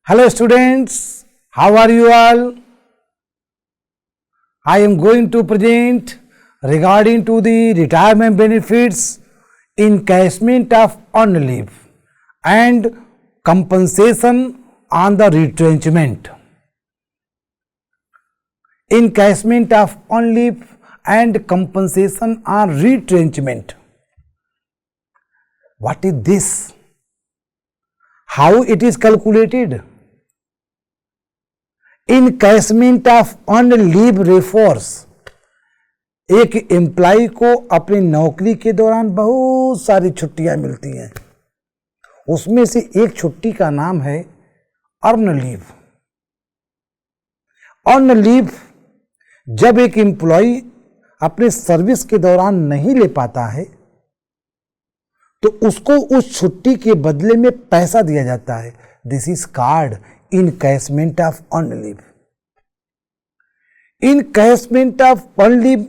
Hello students, how are you all? I am going to present regarding to the retirement benefits, encashment of earned leave and compensation on the retrenchment. Encashment of earned leave and compensation on retrenchment. What is this? How it is calculated? Encashment of earned leave refers एक employ को अपनी नौकरी के दौरान बहुत सारी छुट्टियां मिलती हैं, उसमें से एक छुट्टी का नाम है अर्न लीव। अर्न लीव जब एक एम्प्लॉय अपने सर्विस के दौरान नहीं ले पाता है तो उसको उस छुट्टी के बदले में पैसा दिया जाता है। This is called encashment of earned leave. Encashment of earned leave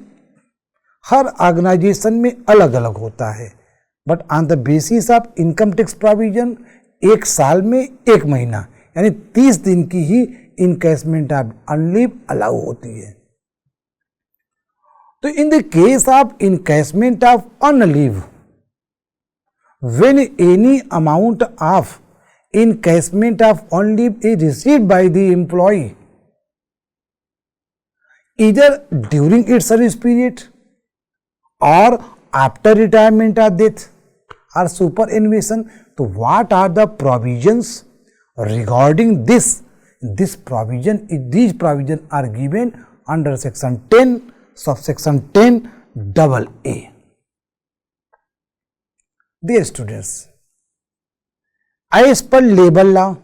हर ऑर्गेनाइजेशन में अलग अलग होता है, but on the basis of income tax provision एक साल में एक महीना यानी 30 दिन की ही encashment of earned leave allow होती है। तो in the case of encashment of earned leave, when any amount of encashment of earned leave is received by the employee either during its service period or after retirement or death or superannuation, so what are the provisions regarding this? These provisions are given under section 10 subsection 10 double A. Dear students, as per labor law,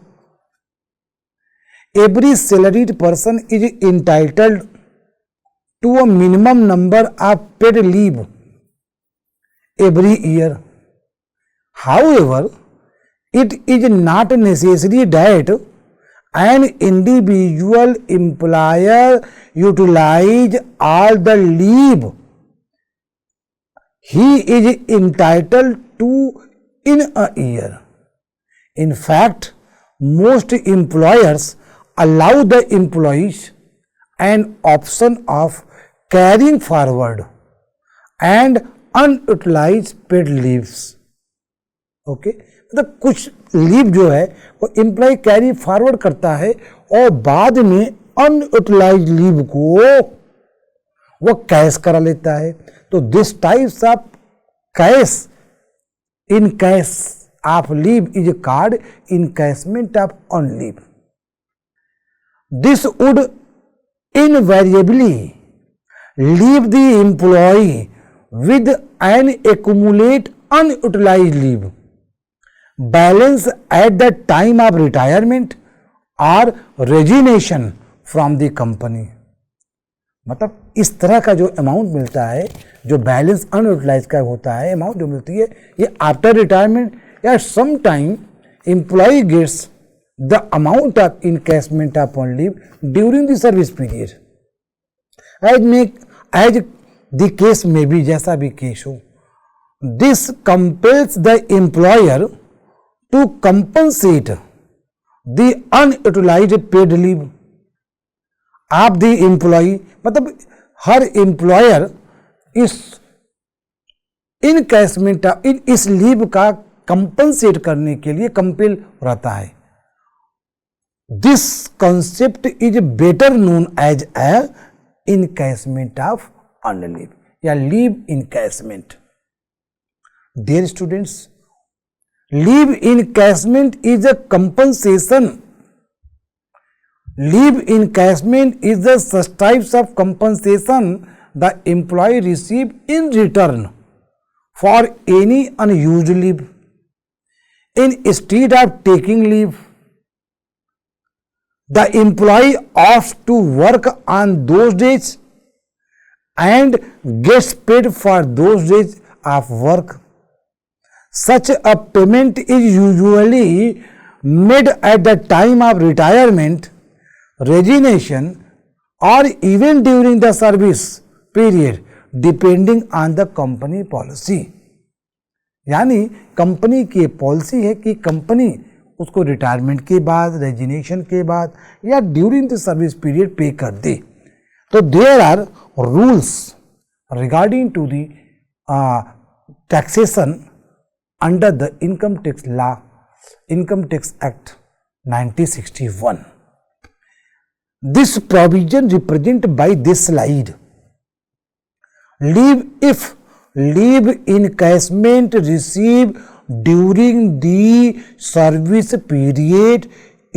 every salaried person is entitled to a minimum number of paid leave every year. However, it is not necessary that an individual employer utilize all the leave he is entitled to in a year. In fact, most employers allow the employees an option of carrying forward and unutilized paid leaves. Okay? मतलब कुछ leave जो है वो employ carry forward करता है और बाद में अनयूटिलाइज्ड लीव को वो कैश करा लेता है। तो this types of cash in cash of leave is called encashment of earned leave. This would invariably leave the employ with an accumulate unutilised leave balance at the time of retirement or resignation from the company. मतलब इस तरह का जो amount मिलता है, जो balance unutilise का होता है, अमाउंट जो मिलती है, ये आफ्टर रिटायरमेंट या some time employee gets the amount of encashment of earned leave during the service period as the case में भी, जैसा भी केस हो। This compels the employer to compensate the unutilised paid leave of the employee. मतलब हर employer इस encashment इस लीव का कंपनसेट करने के लिए कंपेल रहता है। This concept is better known as a encashment of earned leave या leave encashment. Dear students, leave encashment is a compensation. Leave encashment is the such types of compensation the employee receive in return for any unused leave. Instead of taking leave, the employee opts to work on those days and gets paid for those days of work. Such a payment is usually made at the time of retirement, resignation or even during the service period depending on the company policy। यानी company की policy है कि company उसको retirement के बाद, resignation के बाद या ड्यूरिंग द सर्विस पीरियड पे कर दे। तो there are rules regarding to the taxation under the income tax law, income tax act 1961. This provision represented by this slide. If leave encashment received during the service period,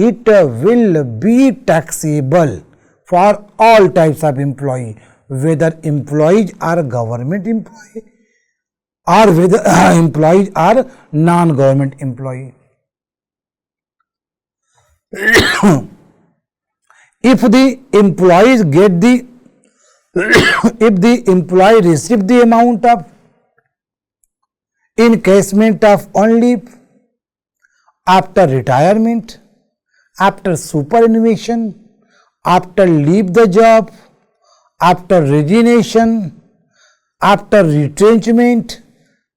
it will be taxable for all types of employee, whether employees are government employee or whether employees are non-government employee. If the employees get the if the employee receive the amount of encashment of on leave after retirement, after superannuation, after leave the job, after resignation, after retrenchment,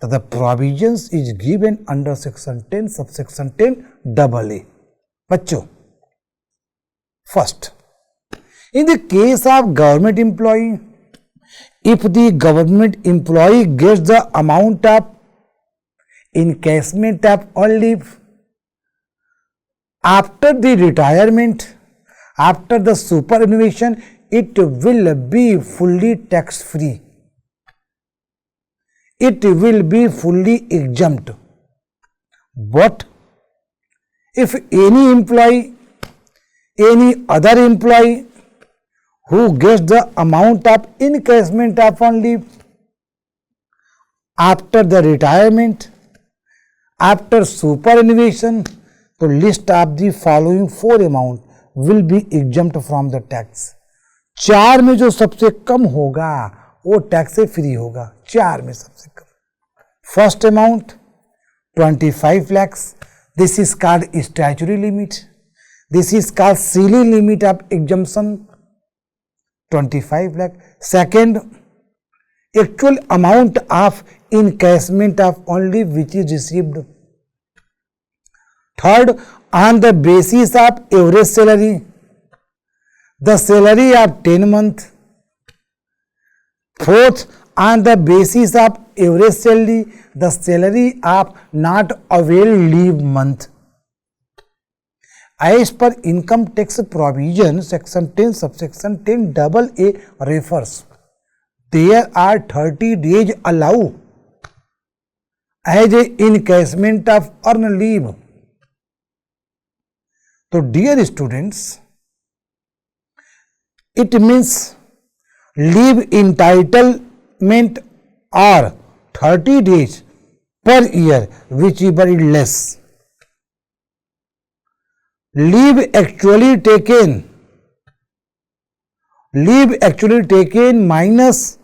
the provisions is given under section 10 subsection 10 double A. बच्चों, first, in the case of government employee, if the government employee gets the amount of encashment of on leave after the retirement, after the superannuation, it will be fully tax free. It will be fully exempt. But if any employee, any other employee who gets the amount of encashment of on leave after the retirement, after superannuation, the list of the following four amount will be exempt from the tax. चार में जो सबसे कम होगा वो tax से free होगा, चार में सबसे कम. First amount 25 lakhs. This is called statutory limit. This is called ceiling limit of exemption, 25 lakh. Second, actual amount of encashment of on leave which is received. Third, on the basis of average salary, the salary of 10 months. Fourth, on the basis of average salary, the salary of not availed leave month. As per income tax provision, section 10 subsection 10 double A refers, there are 30 days allowed as a encashment of earned leave. So dear students, it means leave entitlement are 30 days per year, whichever is less. Leave actually taken minus,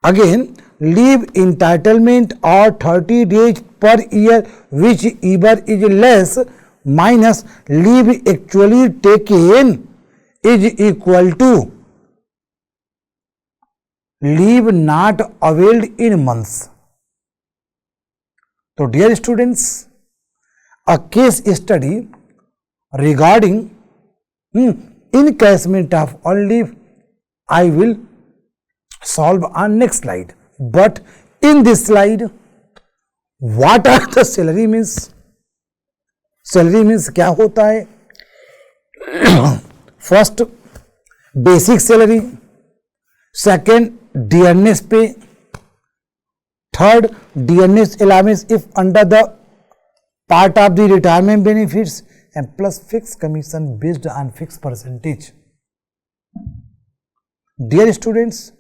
again, leave entitlement are 30 days per year, whichever is less, minus leave actually taken is equal to leave not availed in months. So dear students, a case study regarding encashment of on leave I will solve on next slide. But in this slide, what are the salary means? Salary means क्या होता है? First, basic salary. Second, dearness pay. Third, dearness allowance if under the part of the retirement benefits, and plus fixed commission based on fixed percentage. Dear students,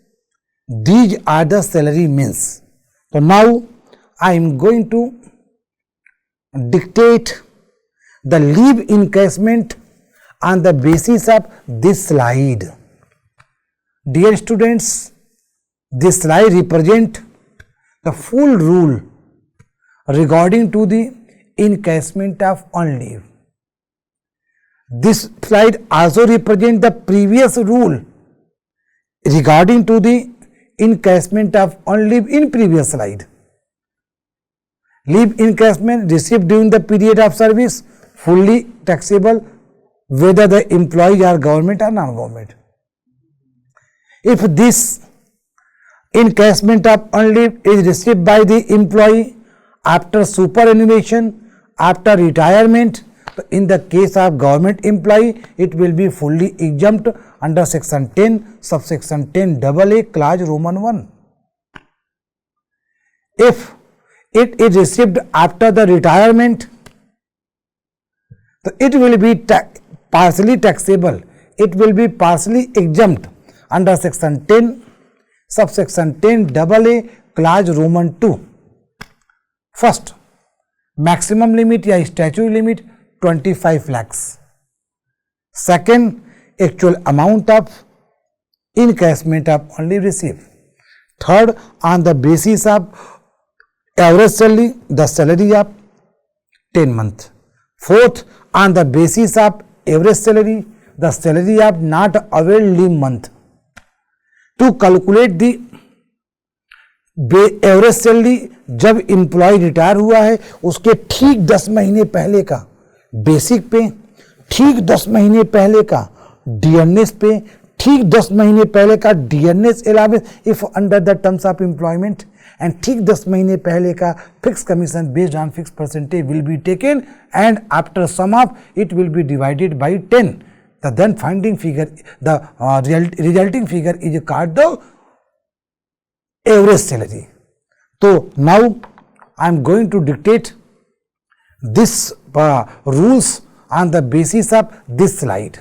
these are the salary means. So now I am going to dictate the leave encashment on the basis of this slide. Dear students, this slide represent the full rule regarding to the encashment of on leave. This slide also represent the previous rule regarding to the encashment of on leave in previous slide. Leave encashment received during the period of service, fully taxable, whether the employees are government or non-government. If this encashment of earned leave is received by the employee after superannuation, after retirement, so in the case of government employee, it will be fully exempt under section 10, subsection 10 AA, clause Roman 1. If it is received after the retirement, so it will be partially taxable. It will be partially exempt under section 10, subsection 10 AA, clause Roman 2. First, maximum limit या statutory limit 25 lakhs. Second, actual amount of encashment of only received. Third, on the basis of average salary, the salary of 10 months. Fourth, on the basis of average salary, the salary of not availed leave month. To calculate the average salary जब employ retire हुआ है उसके ठीक 10 महीने पहले का basic पे, ठीक 10 महीने पहले का डीएनएस पे, ठीक 10 महीने पहले का DNS allowance if under the terms of employment, and ठीक 10 महीने पहले का fix commission based on fix percentage will be taken, and after sum of it will be divided by 10. The then finding figure, the resulting figure is called the average salary. So now I am going to dictate this rules on the basis of this slide,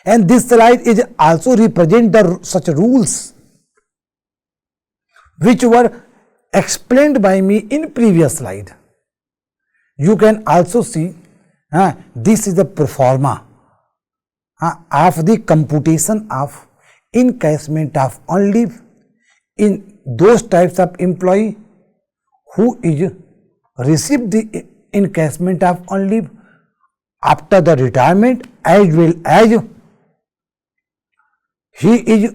and this slide is also represent the such rules which were explained by me in previous slide. You can also see this is the pro forma of the computation of encashment of earned leave in those types of employee who is received the encashment of earned leave after the retirement, as well as he is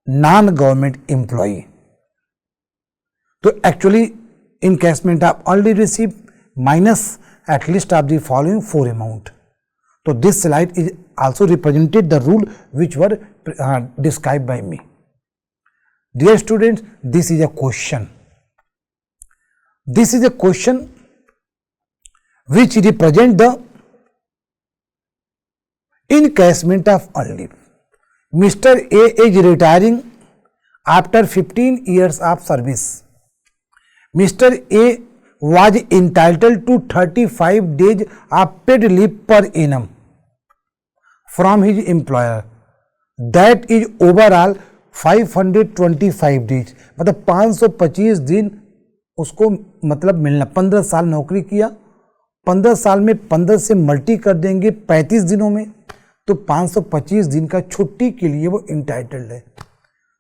non-government employee. So actually encashment of earned leave received minus at least of the following 4 amount. So this slide is also represented the rule which were described by me. Dear students, this is a question. This is a question which represent the encashment of earned leave. Mr. A is retiring after 15 years of service. Mr. A was entitled to 35 days of paid leave per annum from his employer. That is overall 525 days. मतलब 525 दिन उसको मतलब मिलना. 15 साल नौकरी किया, 15 साल में 15 से मल्टी कर देंगे 35 दिनों में, तो 525 दिन का छुट्टी के लिए वो इंटाइटल्ड है.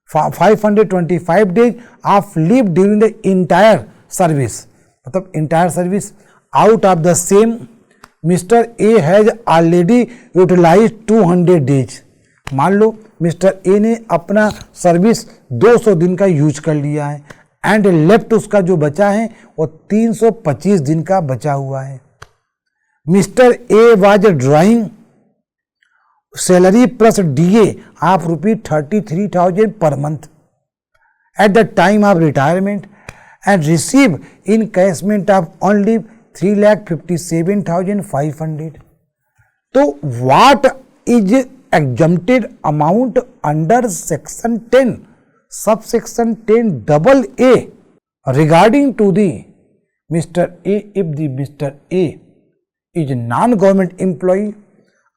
525 days of leave during the entire service, मतलब entire service. Out of the same mister A has already utilise 200 days. मान लो मिस्टर ए ने अपना सर्विस 200 दिन का यूज कर लिया है, एंड लेफ्ट उसका जो बचा है वो 325 दिन का बचा हुआ है. Mister A was drawing salary plus DA of ₹33,000 per month at the time of retirement and receive encashment of earned leave 3,57,500. तो what is exempted amount under section 10 subsection 10 AA regarding to the Mr. A, if the Mr. A is a non-government employee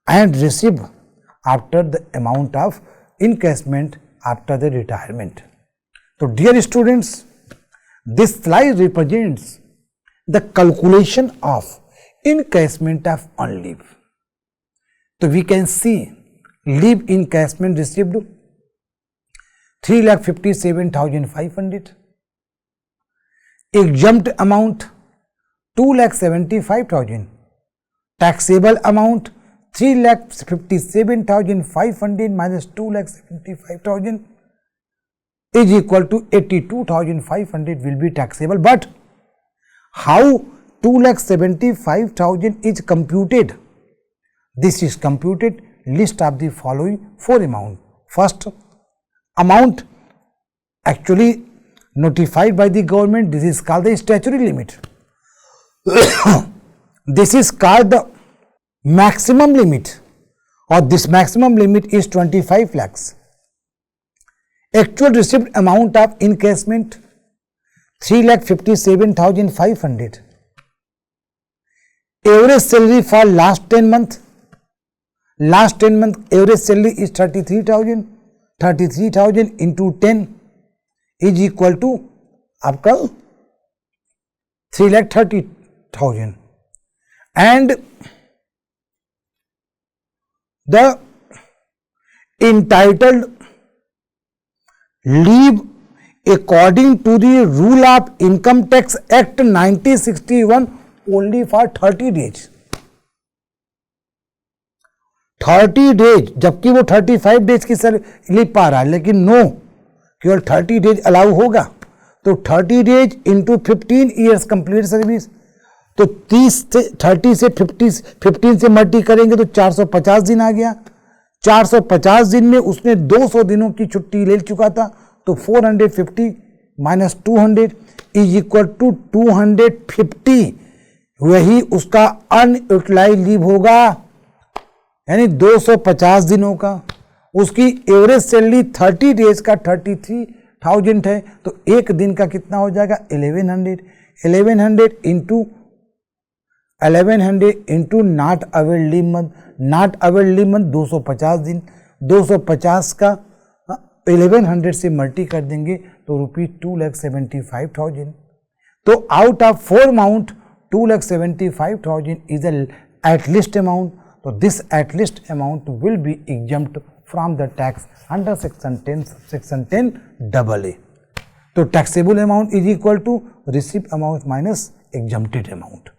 and receive after the amount of encashment after the retirement. So dear students, this slide represents the calculation of encashment of earned leave. So we can see leave encashment received 3,57,500, exempt amount 2,75,000, taxable amount 3,57,500 minus 2,75,000, is equal to 82,500 will be taxable. But how 2,75,000 is computed? This is computed list of the following four amount. First amount actually notified by the government, this is called the statutory limit. This is called the maximum limit, or this maximum limit is 25 lakhs. Actual received amount of encashment 3,57,500. Average salary for last 10 months. Last 10 month average salary is 33,000. 33,000 into 10 is equal to आपका 3,30,000. And the entitled leave according to the rule of Income Tax Act 1961 only for 30 days. 30 days, जबकि वो 35 days की sir leave पा रहा है, लेकिन no, केवल 30 days allow होगा. तो 30 days into 15 years complete service, तो 30 से 15 से मल्टी करेंगे तो 450 दिन आ गया. 450 दिन में उसने 200 दिनों की छुट्टी ले चुका था, तो 450 माइनस 200 इज इक्वल टू 250. वही उसका अनयूटिलाइज लीव होगा, यानी 250 दिनों का. उसकी एवरेज सैलरी 30 डेज का 33,000 है, तो एक दिन का कितना हो जाएगा 1100. 1100 into not availed leave month. Not availed leave month 250 दिन. 250 का 1100 से मल्टी कर देंगे तो ₹2,75,000. तो out of 4 amount 2,75,000 is at least amount. So this at least amount will be exempt from the tax under section 10 AA. So taxable amount is equal to received amount minus exempted amount.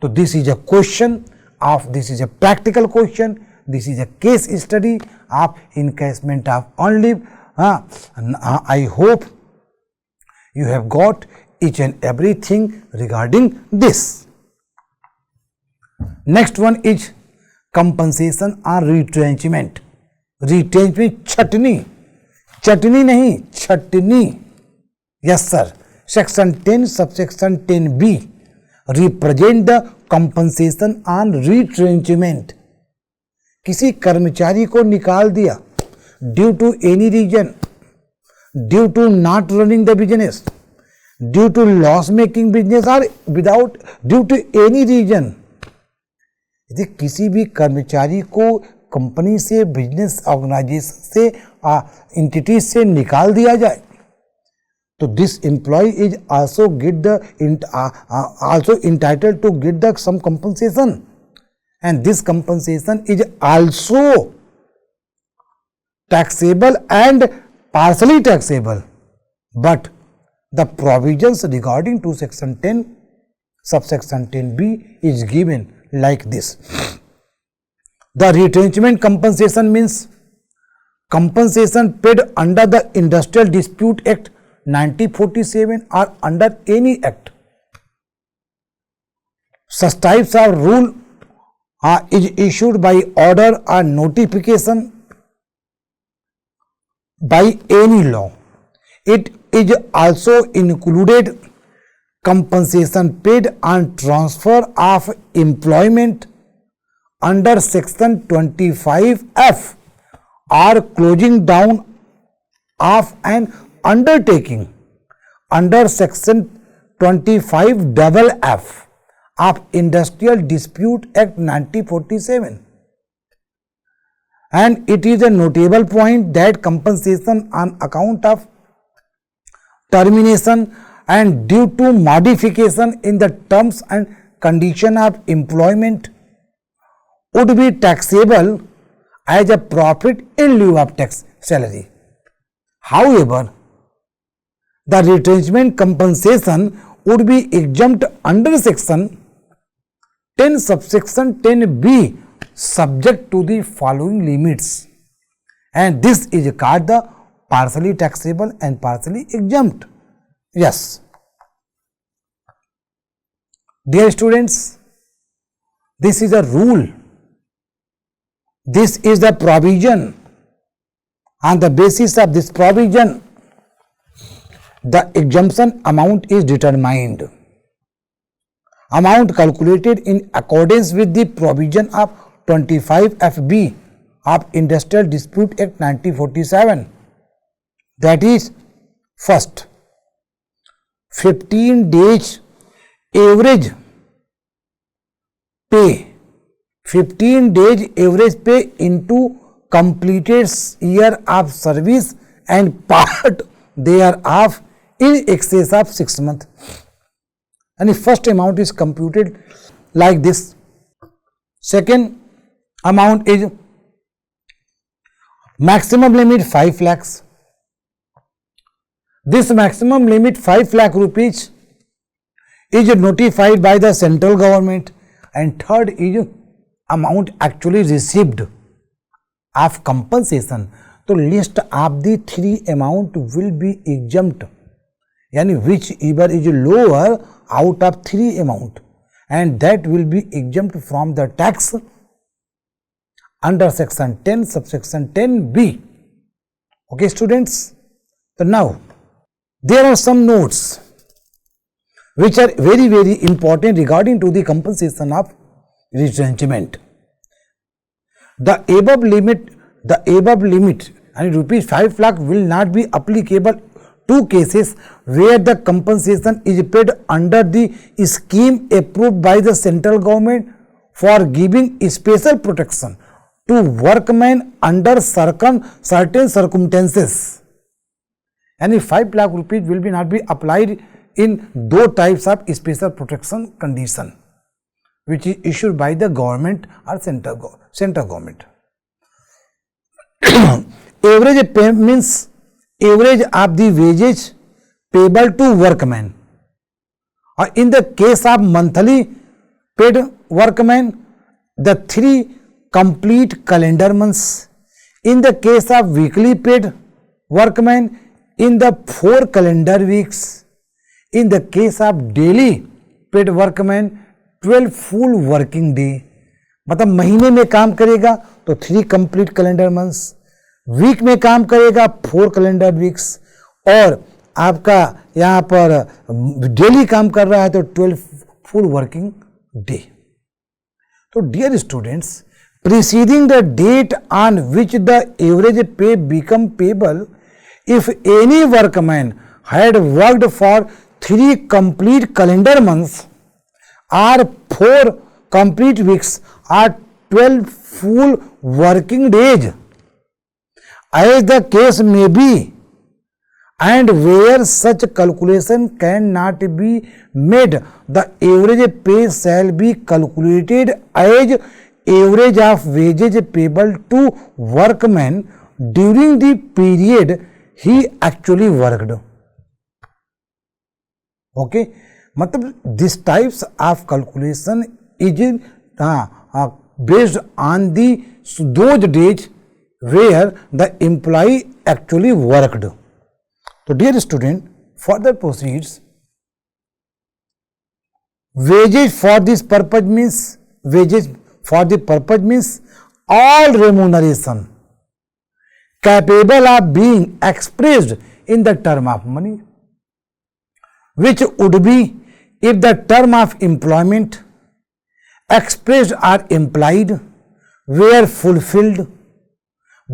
So this is a question of, this is a practical question, this is a case study of encashment of on leave. I hope you have got each and everything regarding this. Next one is compensation और retrenchment. Retrenchment chutney नहीं, छटनी. Yes sir. Section 10 subsection 10B represent the compensation on retrenchment. किसी कर्मचारी को निकाल दिया due to any reason, due to not running the business, due to loss making business, और without due to any reason. यदि किसी भी कर्मचारी को कंपनी से, बिजनेस ऑर्गेनाइजेशन से, एंटिटी से निकाल दिया जाए, तो this employee is also get the also entitled to get the some compensation, and this compensation is also taxable and partially taxable. But the provisions regarding to section 10 subsection 10B is given like this. The retrenchment compensation means compensation paid under the Industrial Dispute Act 1947 or under any act. Such types of rule is issued by order or notification by any law. It is also included compensation paid on transfer of employment under section 25F or closing down of an undertaking under section 25FF of Industrial Dispute Act 1947. And it is a notable point that compensation on account of termination and due to modification in the terms and condition of employment would be taxable as a profit in lieu of tax salary. However, the retrenchment compensation would be exempt under section 10 subsection 10B subject to the following limits, and this is called the partially taxable and partially exempt. Yes. Dear students, this is a rule. This is the provision. On the basis of this provision, the exemption amount is determined. Amount calculated in accordance with the provision of 25 FB of Industrial Dispute Act 1947. That is, first, 15 days average pay, 15 days average pay into completed year of service and part thereof in excess of 6 months. And the first amount is computed like this. Second amount is maximum limit 5 lakhs. This maximum limit 5 lakh rupees is notified by the central government, and third is amount actually received of compensation. So list of the three amount will be exempt, yani whichever is lower out of three amount, and that will be exempt from the tax under section 10 subsection 10B. Okay students, so now there are some notes which are very, very important regarding to the compensation of retrenchment. The above limit and rupees 5 lakh will not be applicable to cases where the compensation is paid under the scheme approved by the central government for giving special protection to workmen under certain circumstances. And 5 lakh rupees will be not be applied in those types of special protection condition which is issued by the government or central government. Average pay means average of the wages payable to workmen. Or in the case of monthly paid workmen, the 3 complete calendar months. In the case of weekly paid workmen, in the 4 calendar weeks. In the case of daily paid workmen, 12 full working day. मतलब महीने में काम करेगा तो 3 complete calendar months, week में काम करेगा 4 calendar weeks, और आपका यहाँ पर डेली काम कर रहा है तो 12 फुल वर्किंग डे. तो dear students, preceding the date on which the average pay become payable, if any workman had worked for 3 complete calendar months or 4 complete weeks or 12 full working days, as the case may be, and where such calculation cannot be made, the average pay shall be calculated as average of wages payable to workmen during the period he actually worked. Okay, मतलब this types of calculation is based on those days where the employee actually worked. So dear student, further proceeds. Wages for this purpose means all remuneration capable of being expressed in the term of money, which would be if the term of employment expressed or implied were fulfilled,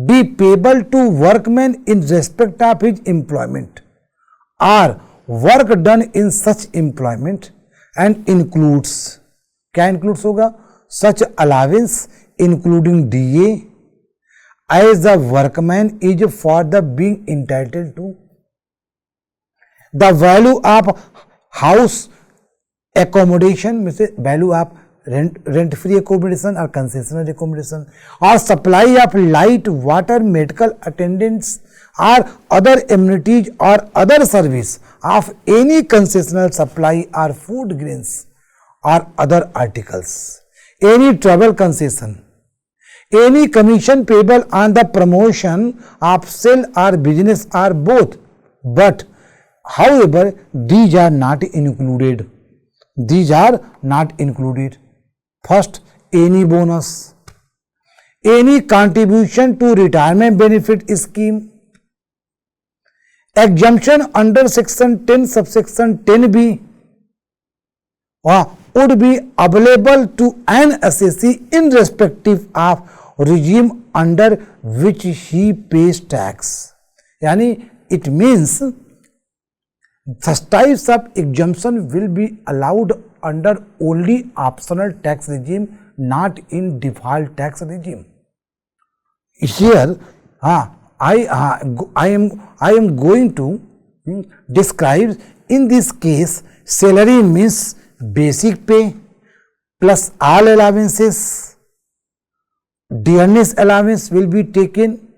be payable to workman in respect of his employment or work done in such employment, and includes, क्या includes होगा, such allowance including DA as the workman is for the being entitled to. The value of house accommodation means value of rent free accommodation or concessional accommodation, or supply of light, water, medical attendance or other amenities or other service of any concessional supply or food grains or other articles, any travel concession, any commission payable on the promotion of sale or business or both, but however these are not included. These are not included. First, any bonus, any contribution to retirement benefit scheme, exemption under section 10 subsection 10b would be available to an assessee irrespective of regime under which he pays tax. यानी it means such types of exemption will be allowed under only optional tax regime, not in default tax regime. Here, I am going to describe in this case salary means basic pay plus all allowances. Dearness allowance will be taken.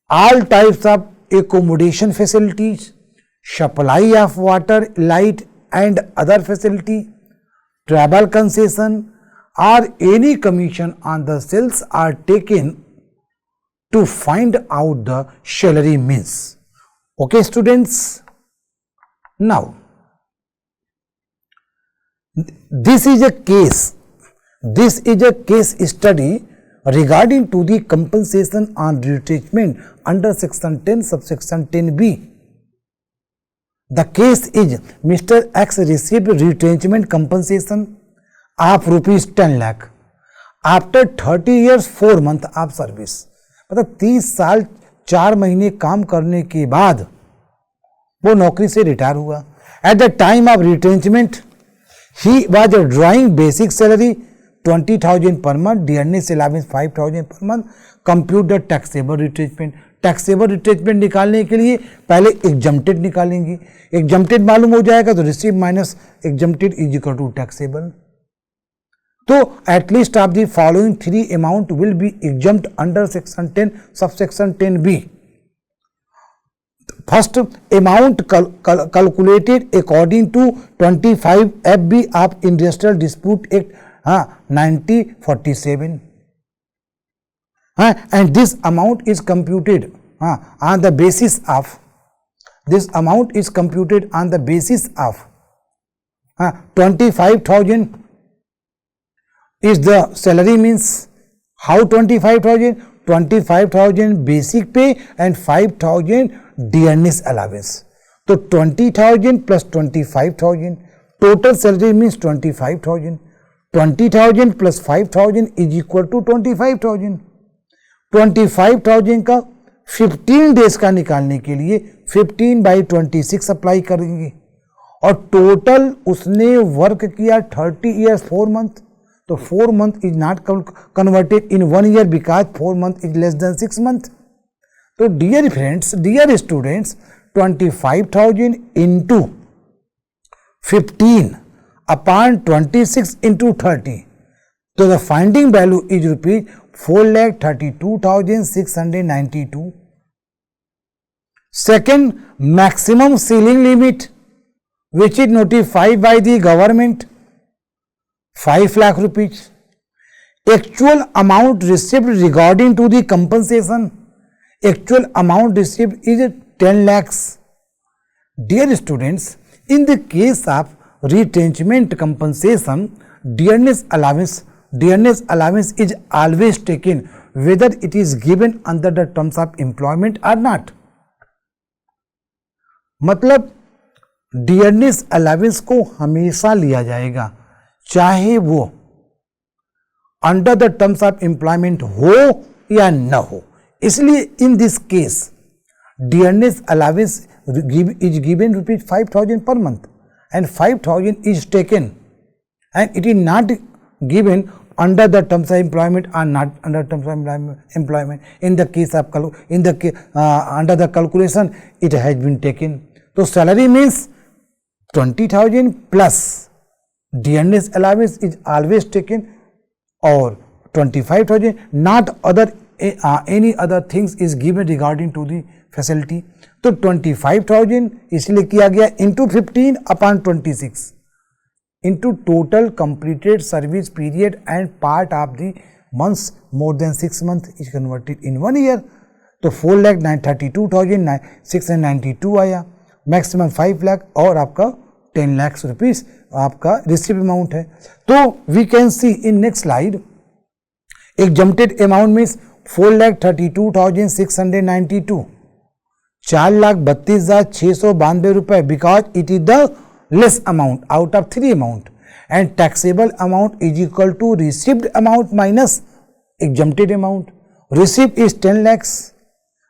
All types of accommodation facilities, supply of water, light and other facility, travel concession or any commission on the sales are taken to find out the salary means. Okay students, now this is a case study regarding to the compensation on retrenchment under section 10 subsection 10b. The case is Mr. X received retrenchment compensation of rupees 10 lakh after 30 years 4 months of service. मतलब 30 साल 4 महीने काम करने के बाद वो नौकरी से रिटायर हुआ. At the time of retrenchment, he was drawing basic salary 20,000 per month, dearness allowance 5,000 per month. Compute the taxable retrenchment. Taxable retrenchment निकालने के लिए पहले एग्जम्प्टेड निकालेंगे. एग्जम्प्टेड मालूम हो जाएगा तो receive minus exempted is equal to taxable. तो at least of the following 3 amount will be exempt under section 10 subsection 10b. First amount calculated according to 25 FB of Industrial Dispute Act 1947, and this amount is computed on the basis of 25,000 is the salary means. How 25,000? 25,000 basic pay and 5,000 dearness allowance. So 20,000 plus 25,000 total salary means 25,000. 20,000 plus 5,000 is equal to 25,000. 25,000 का 15 days का निकालने के लिए 15/26 apply करेंगे और total उसने work किया 30 years 4 month. तो 4 month is not converted in 1 year because 4 month is less than 6 month. So dear friends, dear students, 25,000 into 15 upon 26 into 30. So the finding value is rupees 4,32,692. Second, maximum ceiling limit which is notified by the government 5 lakh rupees. Actual amount received regarding to the compensation, actual amount received is 10 lakhs. Dear students, in the case of retrenchment compensation, dearness allowance is always taken whether it is given under the terms of employment or not. मतलब dearness allowance को हमेशा लिया जाएगा चाहे वो under the terms of employment हो या न हो. इसलिए in this case dearness allowance is given rupees 5,000 per month and 5,000 is taken and it is not given under the terms of employment or not under terms of employment. In the case of under the calculation it has been taken. So salary means 20,000 plus dearness allowance is always taken or 25,000, not other any other things is given regarding to the facility. तो 25,000 इसलिए किया गया into 15 upon 26 into total completed service period and part of the months more than 6 months is converted in 1 year. तो 4,32,692 आया, maximum 5 lakh और आपका 10 lakh rupees आपका receive amount है. तो we can see in next slide exempted amount means 4,32,692, 4,32,692 रुपए, because it is the less amount out of 3 amount, and taxable amount is equal to received amount minus exempted amount. Receive is 10 lakhs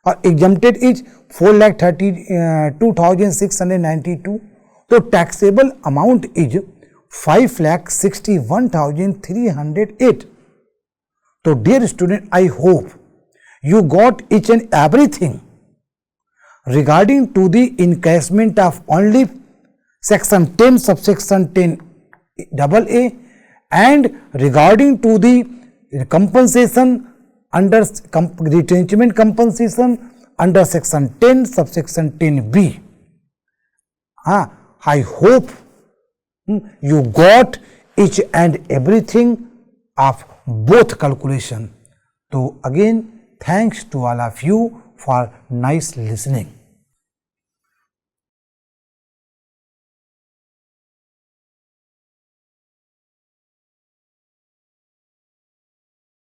और exempted is 4,32,692. तो taxable amount is 5,61,308. तो dear student, I hope you got each and everything regarding to the encashment of only section 10 subsection 10 AA and regarding to the compensation under retrenchment compensation under section 10 subsection 10B. I hope you got each and everything of both calculation. So again, thanks to all of you for nice listening.